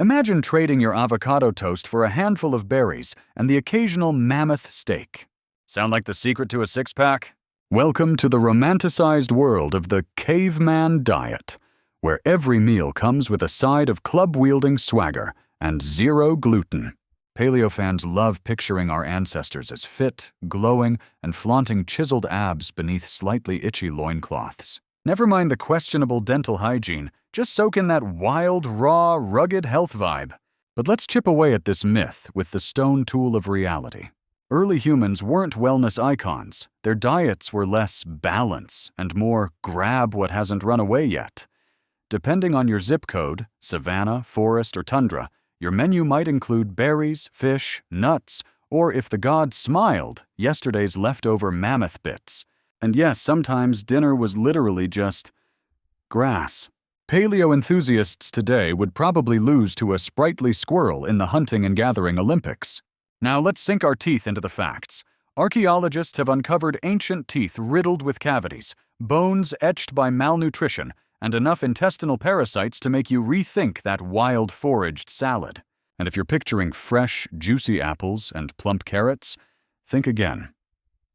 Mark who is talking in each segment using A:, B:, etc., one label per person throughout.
A: Imagine trading your avocado toast for a handful of berries and the occasional mammoth steak. Sound like the secret to a six-pack? Welcome to the romanticized world of the caveman diet, where every meal comes with a side of club-wielding swagger and zero gluten. Paleo fans love picturing our ancestors as fit, glowing, and flaunting chiseled abs beneath slightly itchy loincloths. Never mind the questionable dental hygiene, just soak in that wild, raw, rugged health vibe. But let's chip away at this myth with the stone tool of reality. Early humans weren't wellness icons. Their diets were less balance and more grab what hasn't run away yet. Depending on your zip code, savanna, forest, or tundra, your menu might include berries, fish, nuts, or if the gods smiled, yesterday's leftover mammoth bits. And yes, sometimes dinner was literally just grass. Paleo enthusiasts today would probably lose to a sprightly squirrel in the hunting and gathering Olympics. Now let's sink our teeth into the facts. Archaeologists have uncovered ancient teeth riddled with cavities, bones etched by malnutrition, and enough intestinal parasites to make you rethink that wild foraged salad. And if you're picturing fresh, juicy apples and plump carrots, think again.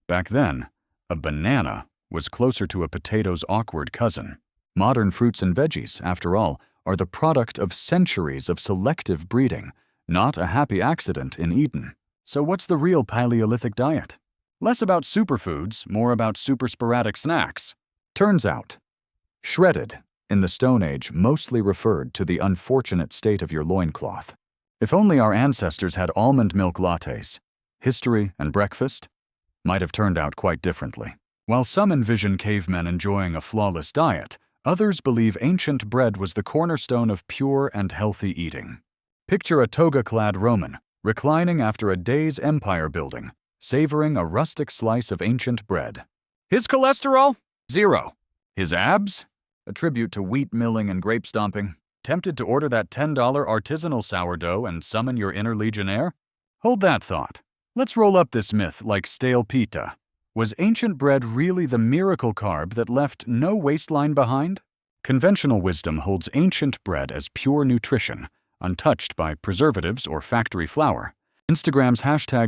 A: Back then, a banana was closer to a potato's awkward cousin. Modern fruits and veggies, after all, are the product of centuries of selective breeding, not a happy accident in Eden. So what's the real Paleolithic diet? Less about superfoods, more about super sporadic snacks. Turns out, shredded in the Stone Age mostly referred to the unfortunate state of your loincloth. If only our ancestors had almond milk lattes, history and breakfast might have turned out quite differently. While some envision cavemen enjoying a flawless diet, others believe ancient bread was the cornerstone of pure and healthy eating. Picture a toga-clad Roman, reclining after a day's empire building, savoring a rustic slice of ancient bread. His cholesterol? 0. His abs? A tribute to wheat milling and grape stomping. Tempted to order that $10 artisanal sourdough and summon your inner legionnaire? Hold that thought. Let's roll up this myth like stale pita. Was ancient bread really the miracle carb that left no waistline behind? Conventional wisdom holds ancient bread as pure nutrition, untouched by preservatives or factory flour. Instagram's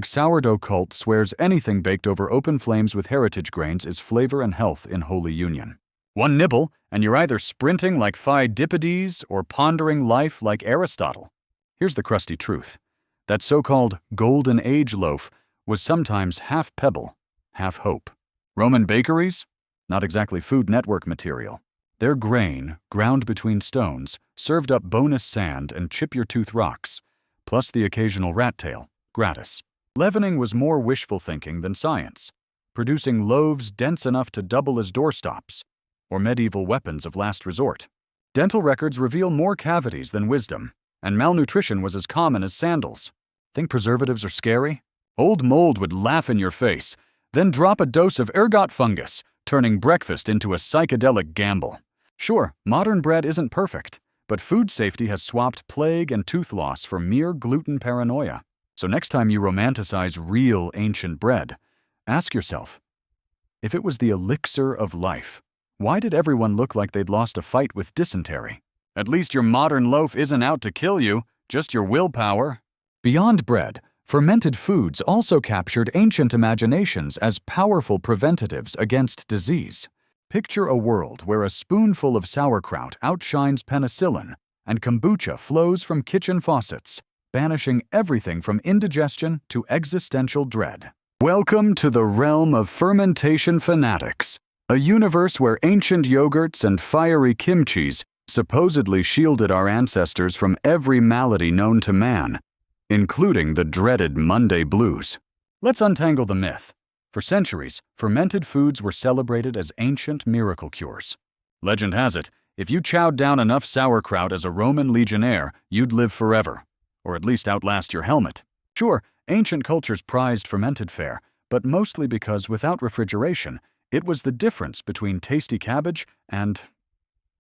A: #sourdough cult swears anything baked over open flames with heritage grains is flavor and health in holy union. One nibble, and you're either sprinting like Pheidippides or pondering life like Aristotle. Here's the crusty truth. That so-called golden age loaf was sometimes half pebble, half hope. Roman bakeries? Not exactly Food Network material. Their grain, ground between stones, served up bonus sand and chip-your-tooth rocks, plus the occasional rat tail, gratis. Leavening was more wishful thinking than science, producing loaves dense enough to double as doorstops, or medieval weapons of last resort. Dental records reveal more cavities than wisdom, and malnutrition was as common as sandals. Think preservatives are scary? Old mold would laugh in your face, then drop a dose of ergot fungus, turning breakfast into a psychedelic gamble. Sure, modern bread isn't perfect, but food safety has swapped plague and tooth loss for mere gluten paranoia. So next time you romanticize real ancient bread, ask yourself, if it was the elixir of life, why did everyone look like they'd lost a fight with dysentery? At least your modern loaf isn't out to kill you, just your willpower. Beyond bread, fermented foods also captured ancient imaginations as powerful preventatives against disease. Picture a world where a spoonful of sauerkraut outshines penicillin and kombucha flows from kitchen faucets, banishing everything from indigestion to existential dread. Welcome to the realm of fermentation fanatics, a universe where ancient yogurts and fiery kimchis supposedly shielded our ancestors from every malady known to man, including the dreaded Monday blues. Let's untangle the myth. For centuries, fermented foods were celebrated as ancient miracle cures. Legend has it, if you chowed down enough sauerkraut as a Roman legionnaire, you'd live forever, or at least outlast your helmet. Sure, ancient cultures prized fermented fare, but mostly because without refrigeration, it was the difference between tasty cabbage and,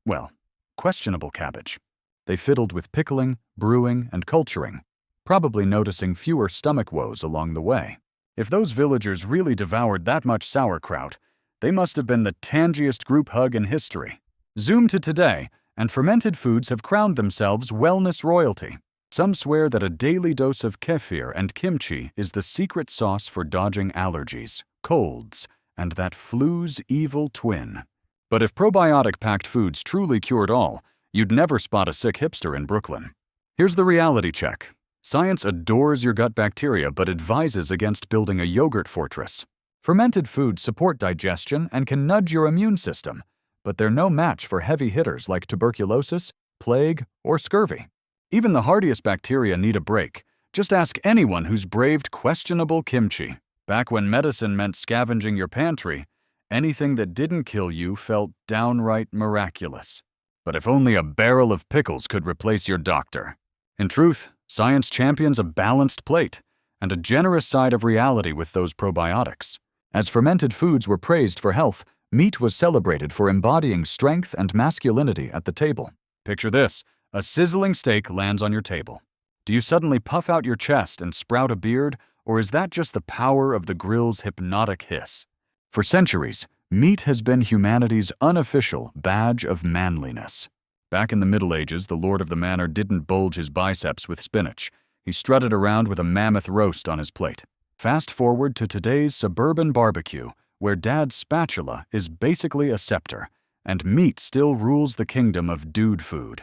A: well, questionable cabbage. They fiddled with pickling, brewing, and culturing, probably noticing fewer stomach woes along the way. If those villagers really devoured that much sauerkraut, they must have been the tangiest group hug in history. Zoom to today, and fermented foods have crowned themselves wellness royalty. Some swear that a daily dose of kefir and kimchi is the secret sauce for dodging allergies, colds, and that flu's evil twin. But if probiotic-packed foods truly cured all, you'd never spot a sick hipster in Brooklyn. Here's the reality check. Science adores your gut bacteria but advises against building a yogurt fortress. Fermented foods support digestion and can nudge your immune system, but they're no match for heavy hitters like tuberculosis, plague, or scurvy. Even the hardiest bacteria need a break. Just ask anyone who's braved questionable kimchi. Back when medicine meant scavenging your pantry, anything that didn't kill you felt downright miraculous. But if only a barrel of pickles could replace your doctor. In truth, science champions a balanced plate and a generous side of reality with those probiotics. As fermented foods were praised for health, meat was celebrated for embodying strength and masculinity at the table. Picture this. A sizzling steak lands on your table. Do you suddenly puff out your chest and sprout a beard, or is that just the power of the grill's hypnotic hiss? For centuries, meat has been humanity's unofficial badge of manliness. Back in the Middle Ages, the lord of the manor didn't bulge his biceps with spinach. He strutted around with a mammoth roast on his plate. Fast forward to today's suburban barbecue, where dad's spatula is basically a scepter, and meat still rules the kingdom of dude food.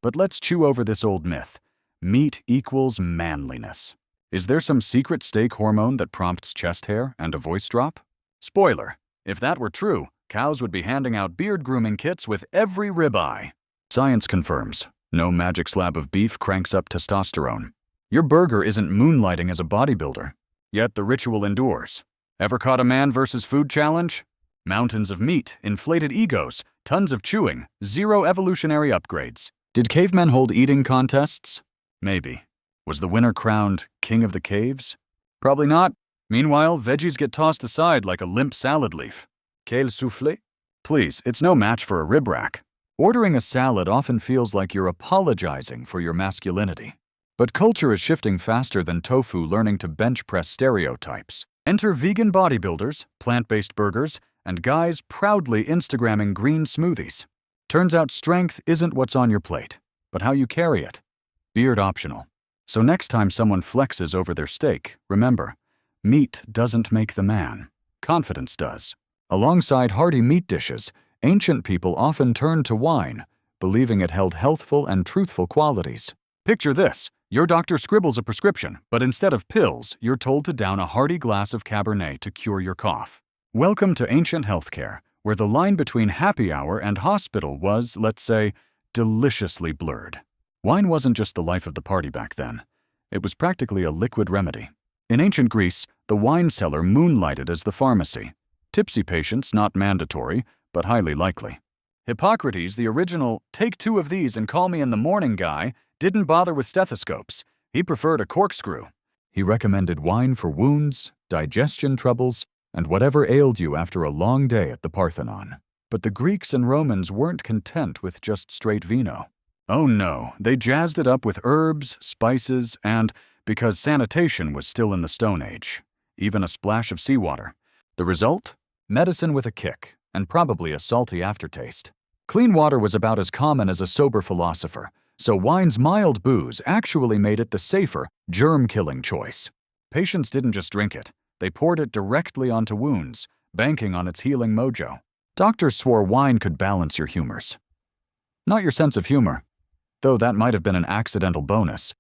A: But let's chew over this old myth. Meat equals manliness. Is there some secret steak hormone that prompts chest hair and a voice drop? Spoiler, if that were true, cows would be handing out beard grooming kits with every ribeye. Science confirms, no magic slab of beef cranks up testosterone. Your burger isn't moonlighting as a bodybuilder, yet the ritual endures. Ever caught a man versus food challenge? Mountains of meat, inflated egos, tons of chewing, zero evolutionary upgrades. Did cavemen hold eating contests? Maybe. Was the winner crowned king of the caves? Probably not. Meanwhile, veggies get tossed aside like a limp salad leaf. Kale soufflé? Please, it's no match for a rib rack. Ordering a salad often feels like you're apologizing for your masculinity. But culture is shifting faster than tofu learning to bench press stereotypes. Enter vegan bodybuilders, plant-based burgers, and guys proudly Instagramming green smoothies. Turns out strength isn't what's on your plate, but how you carry it. Beard optional. So next time someone flexes over their steak, remember, meat doesn't make the man. Confidence does. Alongside hearty meat dishes, ancient people often turned to wine, believing it held healthful and truthful qualities. Picture this. Your doctor scribbles a prescription, but instead of pills, you're told to down a hearty glass of Cabernet to cure your cough. Welcome to ancient healthcare, where the line between happy hour and hospital was, let's say, deliciously blurred. Wine wasn't just the life of the party back then. It was practically a liquid remedy. In ancient Greece, the wine cellar moonlighted as the pharmacy. Tipsy patients not mandatory, but highly likely. Hippocrates, the original "take 2 of these and call me in the morning" guy, didn't bother with stethoscopes. He preferred a corkscrew. He recommended wine for wounds, digestion troubles, and whatever ailed you after a long day at the Parthenon. But the Greeks and Romans weren't content with just straight vino. Oh no, they jazzed it up with herbs, spices, and, because sanitation was still in the Stone Age, even a splash of seawater. The result? Medicine with a kick, and probably a salty aftertaste. Clean water was about as common as a sober philosopher, so wine's mild booze actually made it the safer, germ-killing choice. Patients didn't just drink it. They poured it directly onto wounds, banking on its healing mojo. Doctors swore wine could balance your humors. Not your sense of humor, though that might have been an accidental bonus,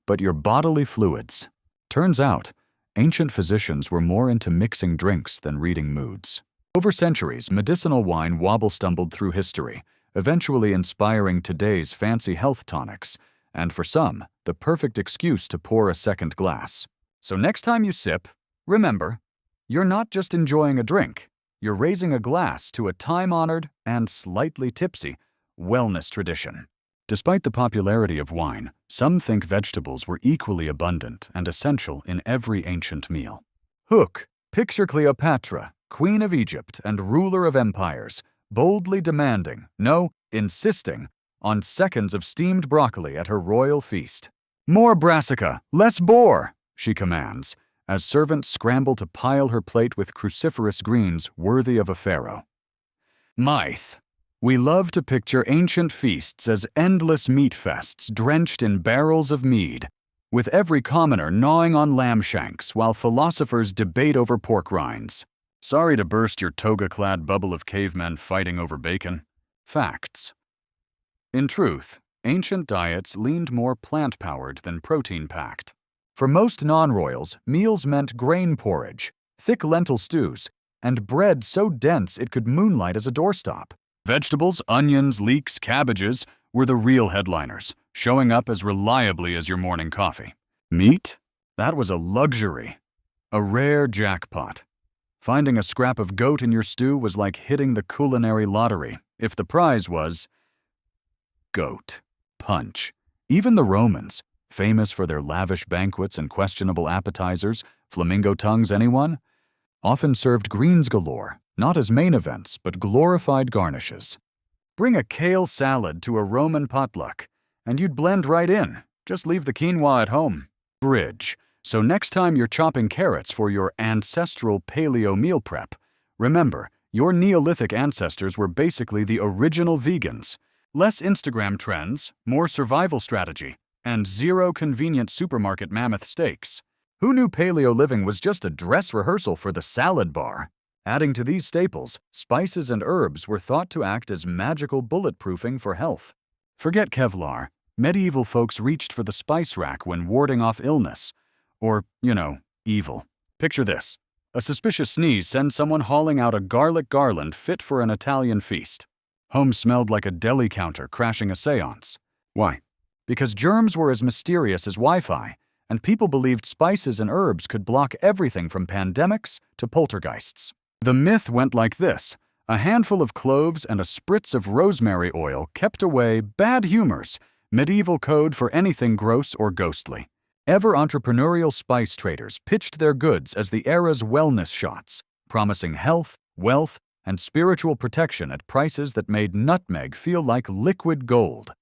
A: but your bodily fluids. Turns out, ancient physicians were more into mixing drinks than reading moods. Over centuries, medicinal wine wobble-stumbled through history, eventually inspiring today's fancy health tonics, and for some, the perfect excuse to pour a second glass. So next time you sip, remember, you're not just enjoying a drink, you're raising a glass to a time-honored and slightly tipsy wellness tradition. Despite the popularity of wine, some think vegetables were equally abundant and essential in every ancient meal. Hook, picture Cleopatra, Queen of Egypt and ruler of empires, boldly demanding, no, insisting, on seconds of steamed broccoli at her royal feast. "More brassica, less boar," she commands, as servants scramble to pile her plate with cruciferous greens worthy of a pharaoh. Myth. We love to picture ancient feasts as endless meat fests drenched in barrels of mead, with every commoner gnawing on lamb shanks while philosophers debate over pork rinds. Sorry to burst your toga-clad bubble of cavemen fighting over bacon. Facts. In truth, ancient diets leaned more plant-powered than protein-packed. For most non-royals, meals meant grain porridge, thick lentil stews, and bread so dense it could moonlight as a doorstop. Vegetables, onions, leeks, cabbages were the real headliners, showing up as reliably as your morning coffee. Meat? That was a luxury. A rare jackpot. Finding a scrap of goat in your stew was like hitting the culinary lottery, if the prize was goat punch. Even the Romans, famous for their lavish banquets and questionable appetizers, flamingo tongues anyone? Often served greens galore, not as main events, but glorified garnishes. Bring a kale salad to a Roman potluck, and you'd blend right in. Just leave the quinoa at home. Bridge. So next time you're chopping carrots for your ancestral paleo meal prep, remember, your Neolithic ancestors were basically the original vegans. Less Instagram trends, more survival strategy, and zero convenient supermarket mammoth steaks. Who knew paleo living was just a dress rehearsal for the salad bar? Adding to these staples, spices and herbs were thought to act as magical bulletproofing for health. Forget Kevlar. Medieval folks reached for the spice rack when warding off illness. Or, evil. Picture this. A suspicious sneeze sends someone hauling out a garlic garland fit for an Italian feast. Home smelled like a deli counter crashing a seance. Why? Because germs were as mysterious as Wi-Fi, and people believed spices and herbs could block everything from pandemics to poltergeists. The myth went like this. A handful of cloves and a spritz of rosemary oil kept away bad humors, medieval code for anything gross or ghostly. Ever entrepreneurial spice traders pitched their goods as the era's wellness shots, promising health, wealth, and spiritual protection at prices that made nutmeg feel like liquid gold.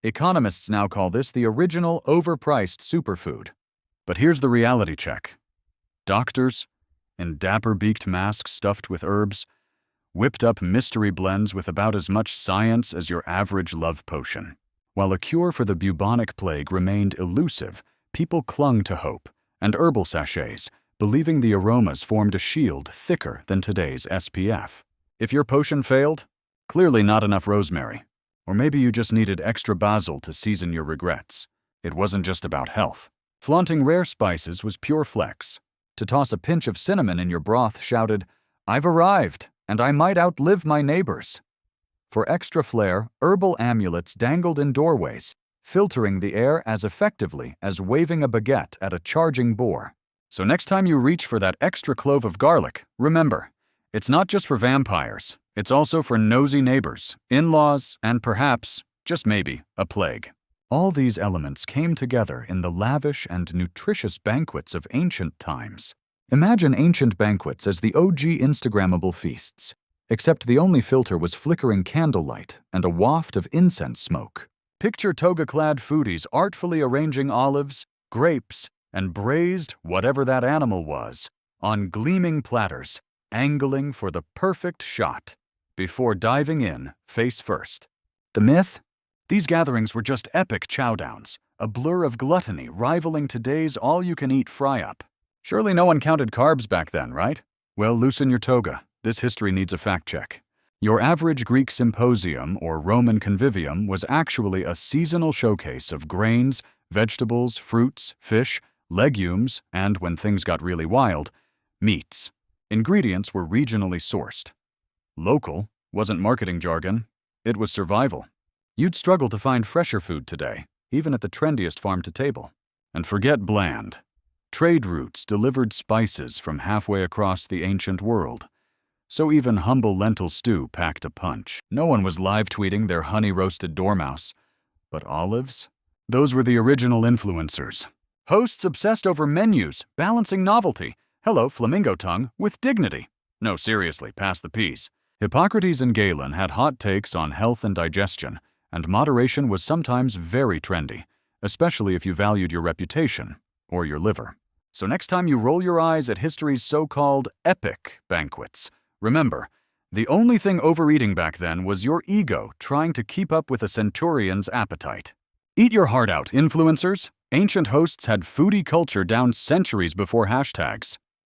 A: Economists now call this the original overpriced superfood. But here's the reality check. Doctors, in dapper-beaked masks stuffed with herbs, whipped up mystery blends with about as much science as your average love potion. While a cure for the bubonic plague remained elusive, people clung to hope and herbal sachets, believing the aromas formed a shield thicker than today's SPF. If your potion failed, clearly not enough rosemary. Or maybe you just needed extra basil to season your regrets. It wasn't just about health. Flaunting rare spices was pure flex. To toss a pinch of cinnamon in your broth shouted, "I've arrived, and I might outlive my neighbors." For extra flair, herbal amulets dangled in doorways, filtering the air as effectively as waving a baguette at a charging boar. So next time you reach for that extra clove of garlic, remember, it's not just for vampires, it's also for nosy neighbors, in-laws, and perhaps, just maybe, a plague. All these elements came together in the lavish and nutritious banquets of ancient times. Imagine ancient banquets as the OG Instagrammable feasts, except the only filter was flickering candlelight and a waft of incense smoke. Picture toga-clad foodies artfully arranging olives, grapes, and braised whatever that animal was on gleaming platters, angling for the perfect shot before diving in face first. The myth? These gatherings were just epic chowdowns, a blur of gluttony rivaling today's all-you-can-eat fry-up. Surely no one counted carbs back then, right? Well, loosen your toga. This history needs a fact check. Your average Greek symposium or Roman convivium was actually a seasonal showcase of grains, vegetables, fruits, fish, legumes, and, when things got really wild, meats. Ingredients were regionally sourced. Local wasn't marketing jargon, it was survival. You'd struggle to find fresher food today, even at the trendiest farm-to-table. And forget bland. Trade routes delivered spices from halfway across the ancient world. So even humble lentil stew packed a punch. No one was live-tweeting their honey-roasted dormouse. But olives? Those were the original influencers. Hosts obsessed over menus, balancing novelty. Hello, flamingo tongue, with dignity. No, seriously, pass the peas. Hippocrates and Galen had hot takes on health and digestion, and moderation was sometimes very trendy, especially if you valued your reputation or your liver. So next time you roll your eyes at history's so-called epic banquets, remember, The only thing overeating back then was your ego trying to keep up with a centurion's appetite. Eat your heart out, influencers. Ancient hosts had foodie culture down centuries before hashtags.